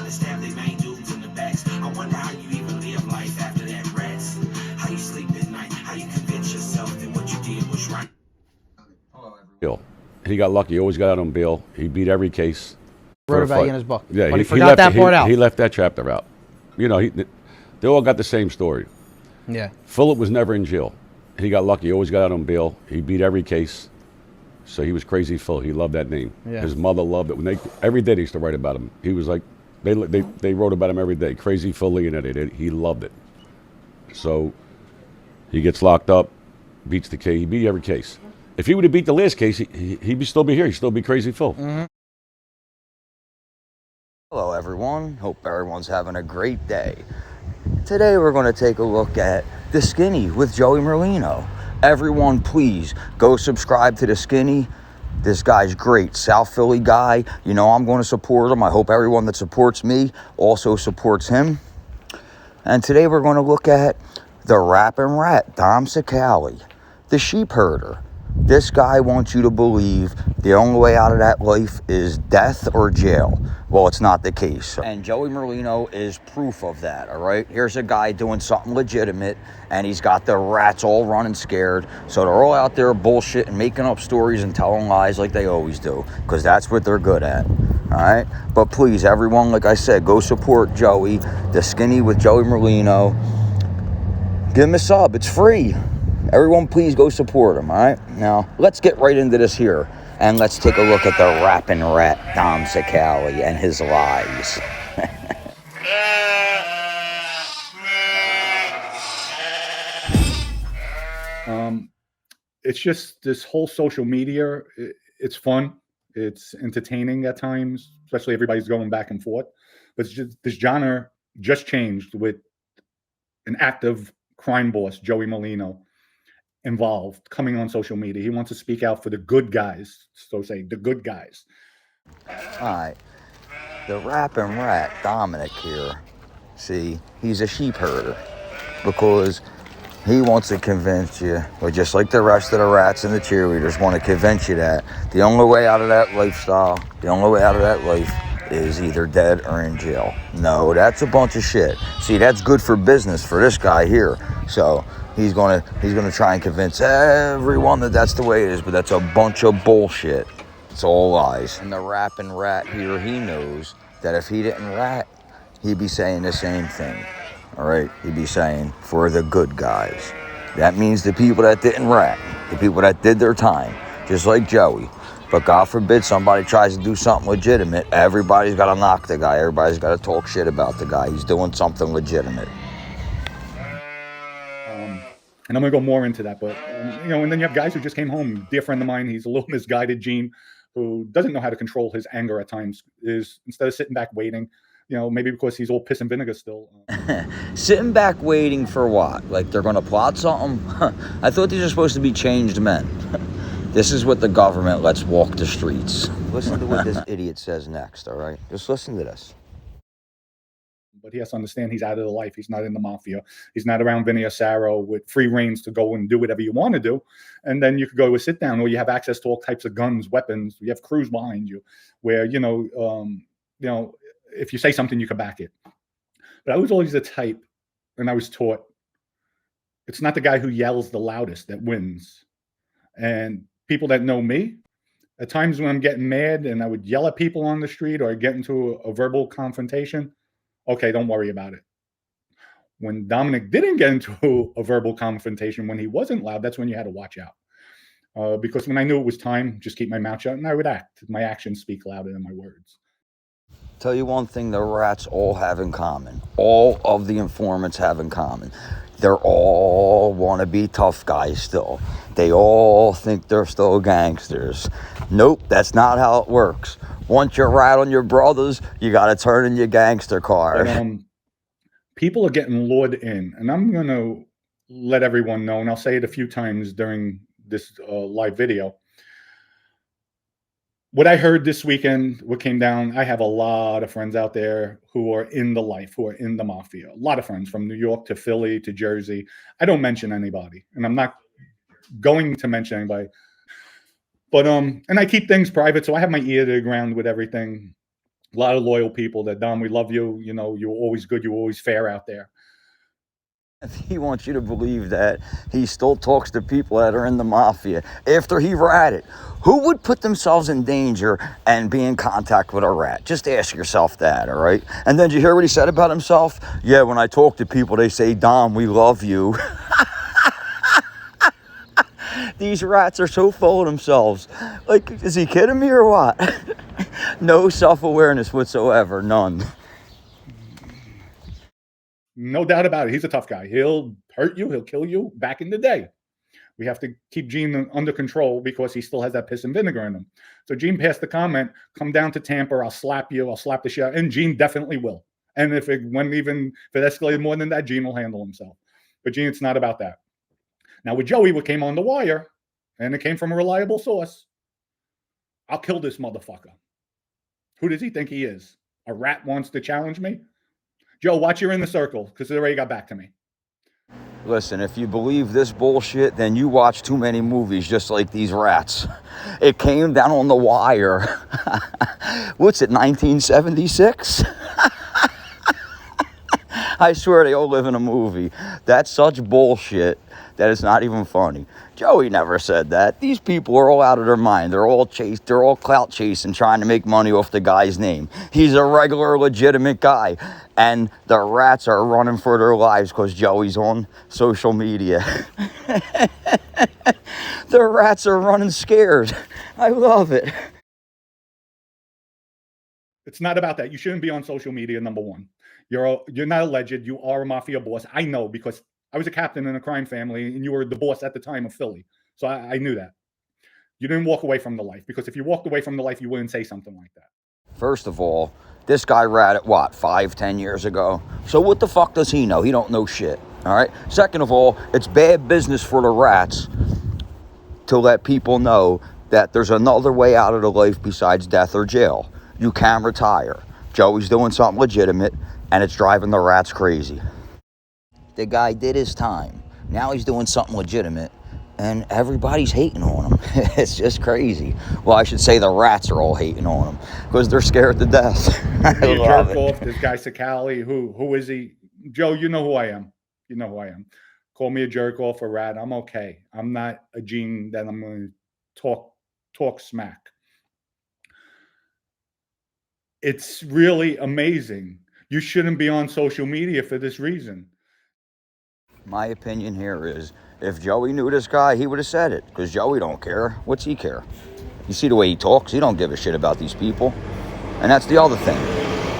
to stab their main dudes in the backs. I wonder how you even live life after that, rats. How you sleep at night, how you convince yourself that what you did was right. Bill. He got lucky. He always got out on bail. He beat every case. Wrote about you in his book. Yeah, but he forgot that part out. He left that chapter out. You know, they all got the same story. Yeah. Philip was never in jail. He got lucky. He always got out on bail. He beat every case. So he was Crazy Phil. He loved that name. Yeah. His mother loved it. Every day they used to write about him. He was like, they wrote about him every day. Crazy Phil Leonetti. He loved it. So he gets locked up, beats the case. He beat every case. If he would have beat the last case, he'd still be here. He'd still be Crazy Phil. Mm-hmm. Hello everyone, hope everyone's having a great day. Today we're going to take a look at The Skinny with Joey Merlino. Everyone please go subscribe to The Skinny. This guy's great, South Philly guy. You know I'm going to support him. I hope everyone that supports me also supports him. And today we're going to look at the rappin' rat, Dom Cicale, the sheep herder. This guy wants you to believe the only way out of that life is death or jail. Well, it's not the case. And Joey Merlino is proof of that, all right? Here's a guy doing something legitimate, and he's got the rats all running scared. So they're all out there bullshit and making up stories and telling lies like they always do, because that's what they're good at, all right? But please, everyone, like I said, go support Joey, The Skinny with Joey Merlino. Give him a sub. It's free. Everyone, please go support him, all right? Now, let's get right into this here, and let's take a look at the rapping rat, Dom Cicale, and his lies. It's just this whole social media. It's fun. It's entertaining at times, especially everybody's going back and forth. But it's just, this genre just changed with an active crime boss, Joey Merlino, involved, coming on social media. He wants to speak out for the good guys, so say the good guys. All right, the rapping rat, Dominic here, see, he's a sheep herder because he wants to convince you, or just like the rest of the rats and the cheerleaders want to convince you that the only way out of that lifestyle, the only way out of that life is either dead or in jail. No, that's a bunch of shit. See, that's good for business for this guy here. So he's gonna try and convince everyone that that's the way it is, but that's a bunch of bullshit. It's all lies. And the rapping rat here, he knows that if he didn't rat, he'd be saying the same thing. All right, he'd be saying for the good guys. That means the people that didn't rat, the people that did their time, just like Joey. But God forbid somebody tries to do something legitimate, everybody's got to knock the guy. Everybody's got to talk shit about the guy. He's doing something legitimate. And I'm going to go more into that. But, you know, and then you have guys who just came home. A dear friend of mine, he's a little misguided, Gene, who doesn't know how to control his anger at times, is instead of sitting back waiting, you know, maybe because he's all piss and vinegar still. Sitting back waiting for what? Like they're going to plot something? I thought these are supposed to be changed men. This is what the government lets walk the streets. Listen to what this idiot says next, all right? Just listen to this. But he has to understand he's out of the life. He's not in the mafia. He's not around Vinny Asaro with free reins to go and do whatever you want to do. And then you could go to a sit down, or you have access to all types of guns, weapons. You have crews behind you where, you know, if you say something, you can back it. But I was always the type, and I was taught, it's not the guy who yells the loudest that wins. And people that know me, at times when I'm getting mad and I would yell at people on the street or get into a verbal confrontation, okay, don't worry about it. When Dominic didn't get into a verbal confrontation, when he wasn't loud, that's when you had to watch out. Because when I knew it was time, just keep my mouth shut and I would act. My actions speak louder than my words. Tell you one thing the rats all have in common. All of the informants have in common. They're all want to be tough guys still. They all think they're still gangsters. Nope, that's not how it works. Once you rat on your brothers, you got to turn in your gangster card. But, people are getting lured in, and I'm going to let everyone know, and I'll say it a few times during this live video. What I heard this weekend, what came down, I have a lot of friends out there who are in the life, who are in the mafia. A lot of friends from New York to Philly to Jersey. I don't mention anybody, and I'm not going to mention anybody. But and I keep things private, so I have my ear to the ground with everything. A lot of loyal people that, Dom, we love you. You know, you're always good. You're always fair out there. If he wants you to believe that, he still talks to people that are in the mafia after he ratted. Who would put themselves in danger and be in contact with a rat? Just ask yourself that, all right? And then did you hear what he said about himself? Yeah, when I talk to people, they say, Dom, we love you. These rats are so full of themselves. Like, is he kidding me or what? No self-awareness whatsoever, none. No doubt about it. He's a tough guy. He'll hurt you. He'll kill you. Back in the day, we have to keep Gene under control because he still has that piss and vinegar in him. So Gene passed the comment, come down to Tampa, I'll slap you, I'll slap the shit out. And Gene definitely will. And if it escalated more than that, Gene will handle himself. But Gene, it's not about that. Now with Joey, what came on the wire, and it came from a reliable source, I'll kill this motherfucker. Who does he think he is? A rat wants to challenge me? Joe, watch you're in the circle, because it already got back to me. Listen, if you believe this bullshit, then you watch too many movies just like these rats. It came down on the wire. What's it, 1976? I swear they all live in a movie. That's such bullshit that it's not even funny. Joey never said that. These people are all out of their mind. They're all clout chasing, trying to make money off the guy's name. He's a regular, legitimate guy. And the rats are running for their lives because Joey's on social media. The rats are running scared. I love it. It's not about that. You shouldn't be on social media, number one. You're not alleged. You are a mafia boss. I know because I was a captain in a crime family, and you were the boss at the time of Philly. So I knew that. You didn't walk away from the life, because if you walked away from the life, you wouldn't say something like that. First of all, this guy ratted, what, 5-10 years ago? So what the fuck does he know? He don't know shit, all right? Second of all, it's bad business for the rats to let people know that there's another way out of the life besides death or jail. You can retire. Joey's doing something legitimate, and it's driving the rats crazy. The guy did his time. Now he's doing something legitimate, and everybody's hating on him. It's just crazy. Well, I should say the rats are all hating on him because they're scared to death. I love jerk it. Off, this guy Cicale, who is he? Joe, you know who I am. You know who I am. Call me a jerk off, a rat. I'm okay. I'm not a Gene that I'm going to talk smack. It's really amazing. You shouldn't be on social media for this reason. My opinion here is, if Joey knew this guy, he would have said it, because Joey don't care. What's he care? You see the way he talks? He don't give a shit about these people. And that's the other thing.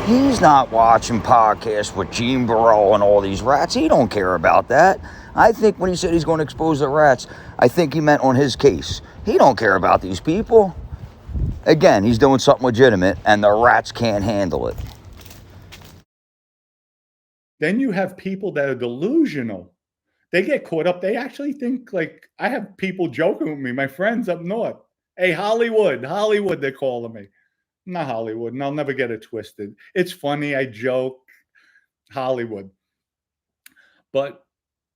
He's not watching podcasts with Gene Burrell and all these rats. He don't care about that. I think when he said he's going to expose the rats, I think he meant on his case. He don't care about these people. Again, he's doing something legitimate, and the rats can't handle it. Then you have people that are delusional. They get caught up. They actually think, like, I have people joking with me, my friends up north. Hey, Hollywood, they're calling me. I'm not Hollywood, and I'll never get it twisted. It's funny, I joke, Hollywood. But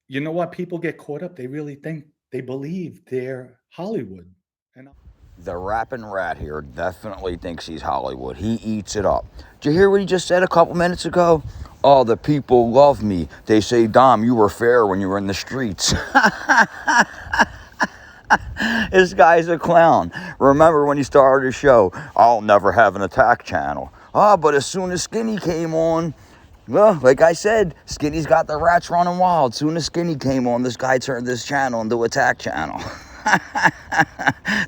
you know what? People get caught up. They really think, they believe they're Hollywood. And The rapping rat here definitely thinks he's Hollywood. He eats it up. Did you hear what he just said a couple minutes ago? Oh, the people love me. They say, Dom, you were fair when you were in the streets. This guy's a clown. Remember when he started his show, I'll never have an attack channel. Oh, but as soon as Skinny came on, well, like I said, Skinny's got the rats running wild. As soon as Skinny came on, this guy turned this channel into attack channel.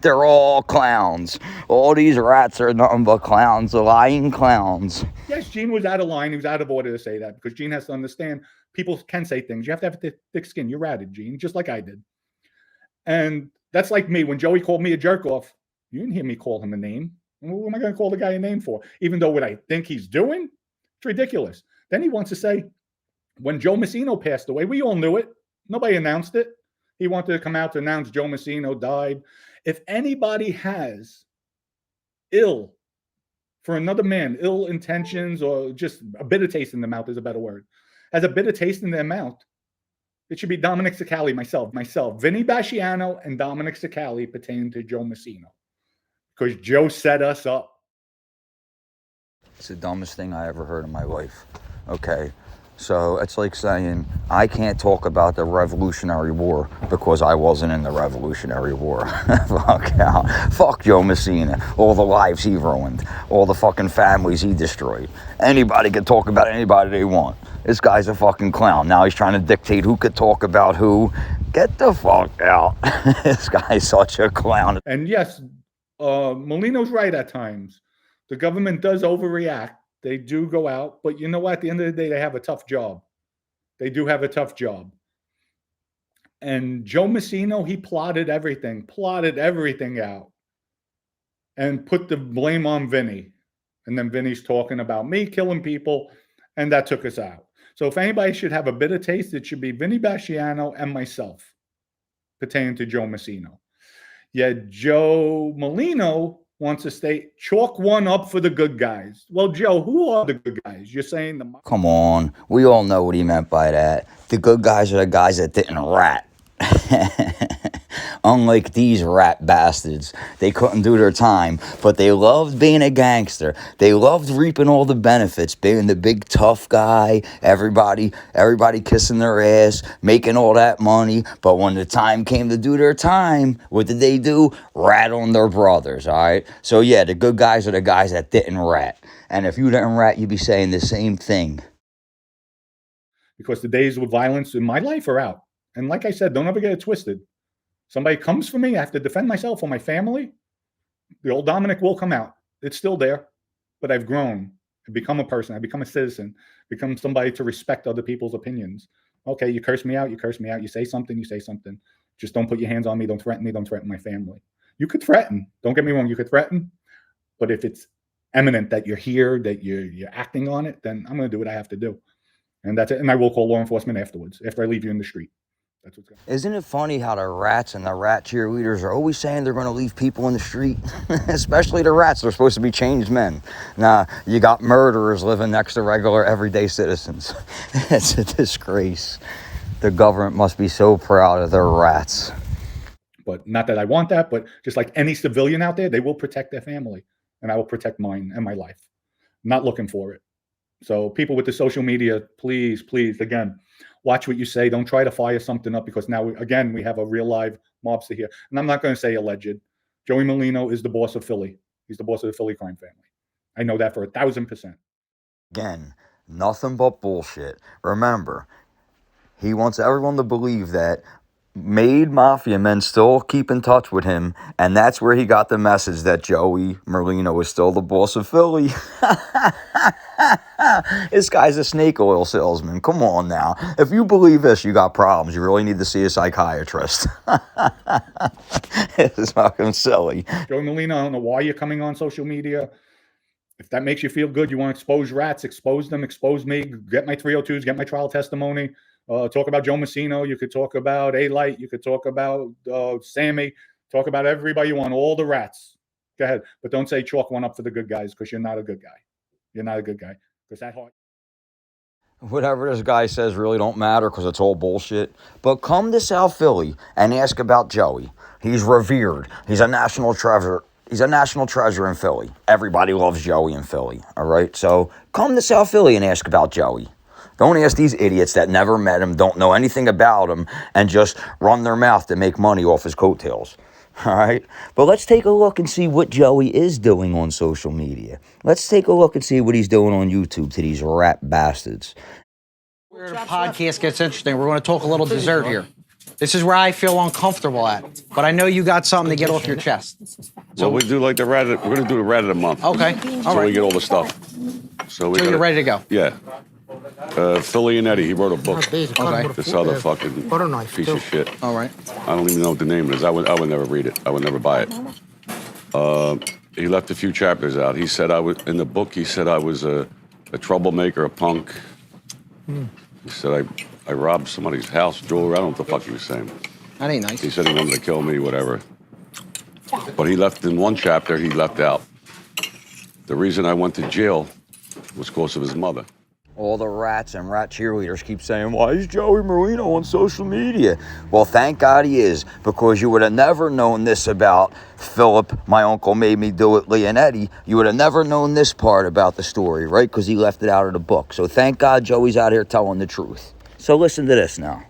They're all clowns. All these rats are nothing but clowns, lying clowns. yes, Gene was out of line. He was out of order to say that, because Gene has to understand people can say things. You have to have a thick skin. You're ratted, Gene, just like I did. And that's like me. When Joey called me a jerk off, you didn't hear me call him a name. What am I going to call the guy a name for? Even though what I think he's doing, it's ridiculous. Then he wants to say, when Joe Messino passed away, we all knew it. Nobody announced it. He wanted to come out to announce Joe Messino died. If anybody has ill for another man, ill intentions, or just a bitter taste in the mouth is a better word, has a bitter taste in their mouth, it should be Dominic Cicale, myself, Vinny Basciano, and Dominic Cicale pertaining to Joe Messino, because Joe set us up. It's the dumbest thing I ever heard in my life. Okay, so it's like saying I can't talk about the Revolutionary War because I wasn't in the Revolutionary War. Fuck out. Fuck Joe Messina. All the lives he ruined. All the fucking families he destroyed. Anybody can talk about anybody they want. This guy's a fucking clown. Now he's trying to dictate who could talk about who. Get the fuck out. This guy's such a clown. And yes, Merlino's right at times. The government does overreact. They do go out, but you know what? At the end of the day, they have a tough job. They do have a tough job. And Joe Messina, he plotted everything out and put the blame on Vinny. And then Vinny's talking about me killing people, and that took us out. So if anybody should have a bitter taste, it should be Vinny Basciano and myself pertaining to Joe Messina. Yet Joe Merlino wants to stay, chalk one up for the good guys. Well, Joe, who are the good guys? You're saying the... Come on, we all know what he meant by that. The good guys are the guys that didn't rat. Unlike these rat bastards, they couldn't do their time, but they loved being a gangster. They loved reaping all the benefits, being the big tough guy, everybody kissing their ass, making all that money. But when the time came to do their time, what did they do? Rat on their brothers, all right? So yeah, the good guys are the guys that didn't rat. And if you didn't rat, you'd be saying the same thing. Because the days with violence in my life are out. And like I said, don't ever get it twisted. Somebody comes for me, I have to defend myself or my family. The old Dominic will come out. It's still there, but I've grown. I've become a person. I've become a citizen, become somebody to respect other people's opinions. Okay, you curse me out, you curse me out. You say something, you say something. Just don't put your hands on me. Don't threaten me. Don't threaten my family. You could threaten. Don't get me wrong. You could threaten. But if it's eminent that you're here, that you're acting on it, then I'm going to do what I have to do. And that's it. And I will call law enforcement afterwards, after I leave you in the street. That's what's going on. Isn't it funny how the rats and the rat cheerleaders are always saying they're going to leave people in the street? Especially the rats. They're supposed to be changed men. Nah, you got murderers living next to regular, everyday citizens. It's a disgrace. The government must be so proud of their rats. But not that I want that, but just like any civilian out there, they will protect their family. And I will protect mine and my life. I'm not looking for it. So people with the social media, please, again, watch what you say. Don't try to fire something up because now, again, we have a real live mobster here. And I'm not going to say alleged. Joey Merlino is the boss of Philly. He's the boss of the Philly crime family. I know that for 1,000%. Again, nothing but bullshit. Remember, he wants everyone to believe that made mafia men still keep in touch with him, and that's where he got the message that Joey Merlino is still the boss of Philly. This guy's a snake oil salesman. Come on now. If you believe this, you got problems. You really need to see a psychiatrist. This is fucking silly. Joey Merlino, I don't know why you're coming on social media. If that makes you feel good, you want to expose rats, expose them, expose me, get my 302s, get my trial testimony. Talk about Joe Messina. You could talk about A-Light. You could talk about Sammy. Talk about everybody you want, all the rats. Go ahead. But don't say chalk one up for the good guys because you're not a good guy. You're not a good guy. Because that heart. Whatever this guy says really don't matter because it's all bullshit. But come to South Philly and ask about Joey. He's revered. He's a national treasure. He's a national treasure in Philly. Everybody loves Joey in Philly. All right? So come to South Philly and ask about Joey. Don't ask these idiots that never met him, don't know anything about him, and just run their mouth to make money off his coattails. All right? But let's take a look and see what Joey is doing on social media. Let's take a look and see what he's doing on YouTube to these rat bastards. Where the podcast gets interesting, we're going to talk a little dessert here. This is where I feel uncomfortable at. But I know you got something to get off your chest. So we do like the rat. We're going to do the rat of the month. Okay. All So right. we get all the stuff. So You're ready to go? Yeah. Philly and Eddie, he wrote a book. Okay. This other fucking piece of shit. All right. I don't even know what the name is. I would never read it. I would never buy it. He left a few chapters out. He said in the book. He said I was a troublemaker, a punk. He said I robbed somebody's house, jewelry. I don't know what the fuck he was saying. That ain't nice. He said he wanted to kill me, whatever. But he left in one chapter. He left out the reason I went to jail was because of his mother. All the rats and rat cheerleaders keep saying, why is Joey Merlino on social media? Well, thank God he is, because you would have never known this about Philip, my uncle made me do it, Leonetti. You would have never known this part about the story, right? Because he left it out of the book. So thank God Joey's out here telling the truth. So listen to this now.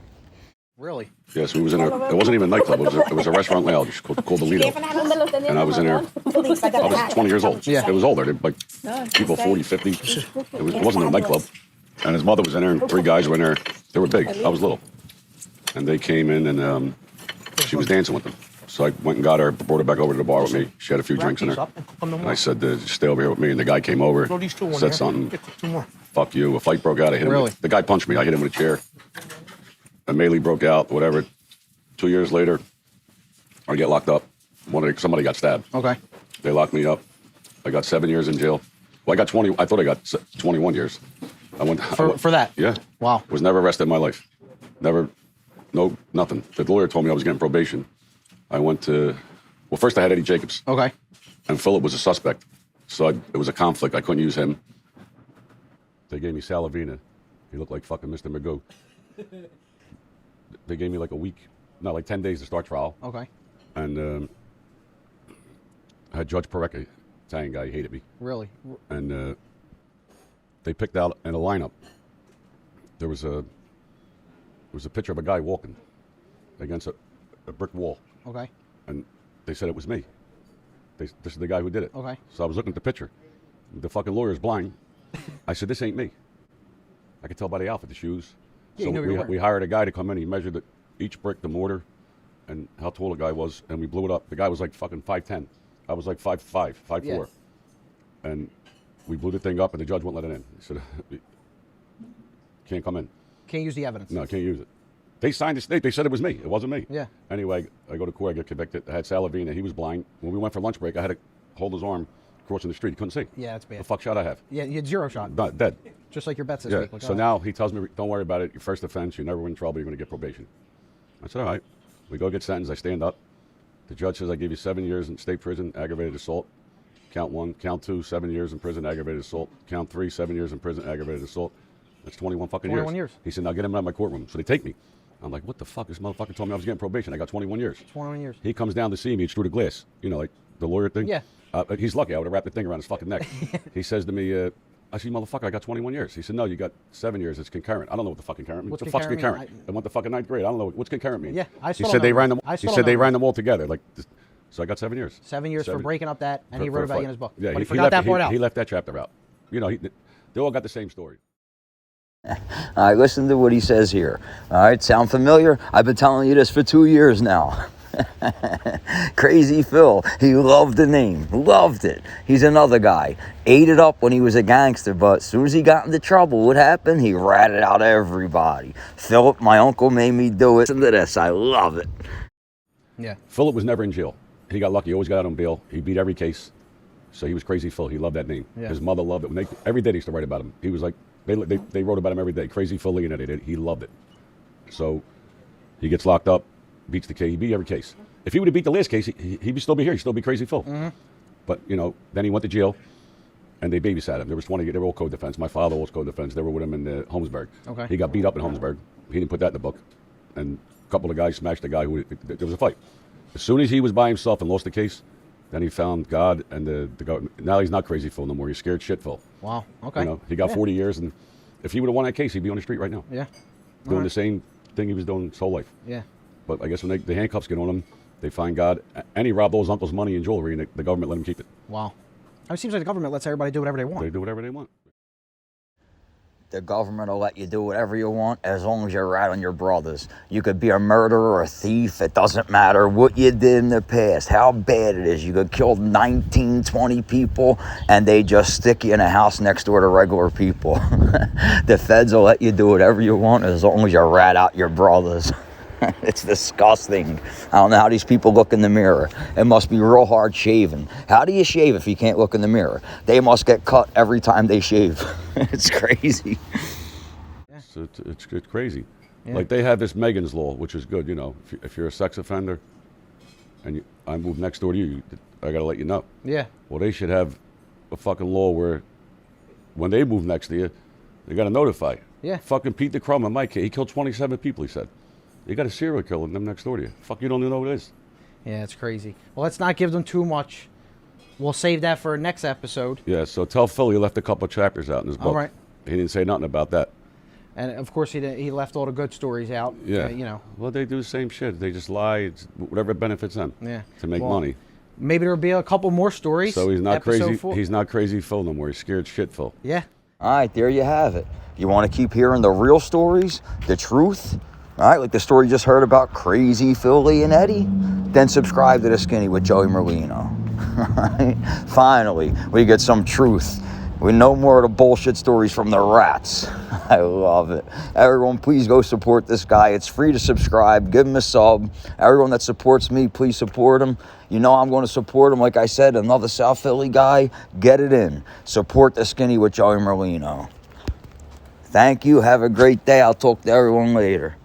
Really? Yes, we was in a. It wasn't even a nightclub. It was a restaurant lounge called the Lido. And I was in there. I was 20 years old. Yeah. It was older. Like people 40, 50. It wasn't a nightclub. And his mother was in there, and 3 guys were in there. They were big. I was little. And they came in, and she was dancing with them. So I went and got her, brought her back over to the bar with me. She had a few drinks in her. And I said, stay over here with me. And the guy came over, said something. Fuck you. A fight broke out. I hit him. The guy punched me. I hit him with a chair. A melee broke out, whatever. 2 years later, I get locked up. Somebody got stabbed. Okay. They locked me up. I got 7 years in jail. Well, I got 20. I thought I got 21 years. I went for that. Yeah. Wow. Was never arrested in my life. Never. No, nothing. The lawyer told me I was getting probation. I went to. Well, first I had Eddie Jacobs. Okay. And Philip was a suspect, so it was a conflict. I couldn't use him. They gave me Salavina. He looked like fucking Mr. Magoo. They gave me like a week, no, like 10 days to start trial. Okay. And I had Judge Parecki, Italian guy, he hated me. Really? And they picked out in a lineup. There was a picture of a guy walking against a brick wall. Okay. And they said it was me. This is the guy who did it. Okay. So I was looking at the picture. The fucking lawyer's blind. I said, this ain't me. I could tell by the outfit, the shoes. Yeah, So you know we hired a guy to come in. He measured each brick, the mortar, and how tall the guy was, and we blew it up. The guy was like fucking 5'10". I was like 5'5", 5'4". Yeah. And we blew the thing up, and the judge wouldn't let it in. He said, can't come in. Can't use the evidence. No, can't use it. They signed the state. They said it was me. It wasn't me. Yeah. Anyway, I go to court. I get convicted. I had Salavina. He was blind. When we went for lunch break, I had to hold his arm crossing the street. He couldn't see. Yeah, that's bad. The fuck shot I have? Yeah, you had 0 shot. Not dead. Just like your bets this Yeah. week. Like, So now he tells me, don't worry about it. Your first offense, you never win trouble. You're going to get probation. I said, all right. We go get sentenced. I stand up. The judge says I give you 7 years in state prison, aggravated assault. Count 1. Count 2, 7 years in prison, aggravated assault. Count 3, 7 years in prison, aggravated assault. That's 21 fucking 21 years. He said, now get him out of my courtroom. So they take me. I'm like, what the fuck? This motherfucker told me I was getting probation. I got 21 years. 21 years. He comes down to see me. It's through the glass. You know, like the lawyer thing? Yeah. He's lucky. I would have wrapped the thing around his fucking neck. He says to me, I said, motherfucker, I got 21 years. He said, no, you got 7 years. It's concurrent. I don't know what the fucking concurrent means. What's the fuck's concurrent concurrent? mean? I went to fucking 9th grade. I don't know. What's concurrent mean? Yeah, I He still said don't they know. ran them. I He still said don't they know. ran them all together. Like, so I got 7 years. 7 years for breaking up that, and he For wrote a about you fight. in his book. Yeah, But he forgot that part out. He left that chapter out. You know, they all got the same story. All right, listen to what he says here. All right, sound familiar? I've been telling you this for 2 years now. Crazy Phil, he loved the name, loved it. He's another guy, ate it up when he was a gangster, but as soon as he got into trouble, what happened? He ratted out everybody. Philip, my uncle made me do it. Listen to this, I love it. Yeah. Philip was never in jail. He got lucky. He always got out on bail. He beat every case. So he was Crazy Phil. He loved that name. Yeah. His mother loved it. Every day they used to write about him. He was like, they wrote about him every day. Crazy Phil Leonetti. He loved it. So he gets locked up, beats the case. He beat every case. If he would have beat the last case, he'd still be here. He'd still be Crazy Phil. Mm-hmm. But, you know, then he went to jail, and they babysat him. There was 20. They were all co-defense. My father was co-defense. They were with him in Holmesburg. Okay. He got beat up in Holmesburg. He didn't put that in the book. And a couple of guys smashed the guy who. There was a fight. As soon as he was by himself and lost the case, then he found God and the government. Now he's not Crazy Phil no more. He's scared shit Phil. Wow. Okay. You know, he got 40 years, and if he would have won that case, he'd be on the street right now. Yeah. Doing the same thing he was doing his whole life. Yeah. But I guess when the handcuffs get on him, they find God. And he robbed all his uncle's money and jewelry, and the government let him keep it. Wow. It seems like the government lets everybody do whatever they want. They do whatever they want. The government will let you do whatever you want as long as you're right on your brothers. You could be a murderer or a thief. It doesn't matter what you did in the past, how bad it is. You could kill 19, 20 people, and they just stick you in a house next door to regular people. The feds will let you do whatever you want as long as you rat out your brothers. It's disgusting. I don't know how these people look in the mirror. It must be real hard shaving. How do you shave if you can't look in the mirror? They must get cut every time they shave. It's crazy. Yeah. So it's crazy. Yeah. Like they have this Megan's Law, which is good. You know, if you're a sex offender and I move next door to you, I got to let you know. Yeah. Well, they should have a fucking law where when they move next to you, They got to notify. Yeah. Fucking Pete the Crumb and Mike, he killed 27 people, he said. You got a serial killer in them next door to you. Fuck, you don't even know who it is. Yeah, it's crazy. Well, let's not give them too much. We'll save that for next episode. Yeah, so tell Phil he left a couple chapters out in his book. All right. He didn't say nothing about that. And of course, he left all the good stories out. Yeah. You know. Well, they do the same shit. They just lie. It's whatever benefits them. Yeah. To make Well, money. Maybe there'll be a couple more stories. So he's not episode crazy. 4. He's not crazy Phil no more. He's scared shit Phil. Yeah. All right, there you have it. You want to keep hearing the real stories, the truth? All right, like the story you just heard about crazy Phil Leonetti? Then subscribe to The Skinny with Joey Merlino. All right? Finally, we get some truth. We no more of the bullshit stories from the rats. I love it. Everyone, please go support this guy. It's free to subscribe. Give him a sub. Everyone that supports me, please support him. You know I'm going to support him. Like I said, another South Philly guy. Get it in. Support The Skinny with Joey Merlino. Thank you. Have a great day. I'll talk to everyone later.